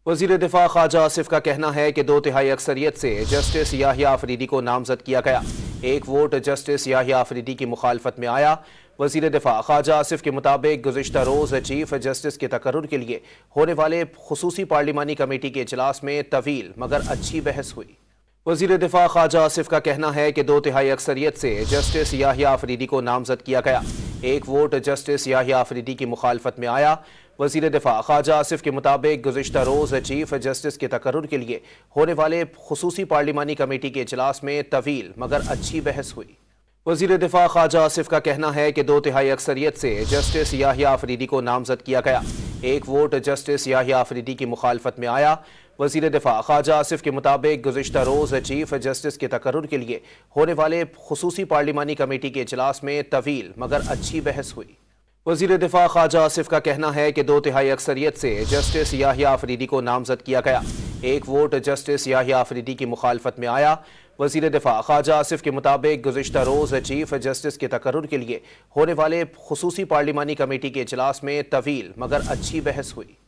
وزیر دفاع خواجہ آصف کا کہنا ہے کہ 2/3 اکثریت سے جسٹس یحییٰ آفریدی کو نامزد کیا گیا۔ 1 ووٹ جسٹس یحییٰ آفریدی کی مخالفت میں آیا۔ وزیر دفاع خواجہ آصف کے مطابق گزشتہ روز چیف جسٹس کے تقرر کے لیے ہونے والے خصوصی پارلیمانی کمیٹی کے اجلاس میں طویل مگر اچھی بحث ہوئی۔ وزیر دفاع خواجہ آصف کا کہنا ہے کہ 2/3 اکثریت سے جسٹس یحییٰ آفریدی کو نامزد کیا گیا۔ 1 ووٹ جسٹس یحییٰ آفریدی کی مخالفت میں آیا۔ وزیر دفاع خواجہ آصف کے مطابق گزشتہ روز چیف جسٹس کے تقرر کے لیے ہونے والے خصوصی پارلیمانی کمیٹی کے اجلاس میں طویل مگر اچھی بحث ہوئی۔ وزیر دفاع خواجہ آصف کا کہنا ہے کہ 2/3 اکثریت سے جسٹس یحییٰ آفریدی کو نامزد کیا گیا۔ 1 ووٹ جسٹس یحییٰ آفریدی کی مخالفت میں آیا۔ وزیر دفاع خواجہ آصف کے مطابق گزشتہ روز چیف جسٹس کے تقرر کے لیے ہونے والے خصوصی پارلیمانی کمیٹی کے اجلاس میں طویل مگر اچھی بحث ہوئی۔ وزیر دفاع خواجہ آصف کا کہنا ہے کہ 2/3 اکثریت سے جسٹس یحییٰ آفریدی کو نامزد کیا گیا۔ 1 ووٹ جسٹس یحییٰ آفریدی کی مخالفت میں آیا۔ وزیر دفاع خواجہ آصف کے مطابق گزشتہ روز چیف جسٹس کے تقرر کے لیے ہونے والے خصوصی پارلیمانی کمیٹی کے اجلاس میں طویل مگر اچھی بحث ہوئی۔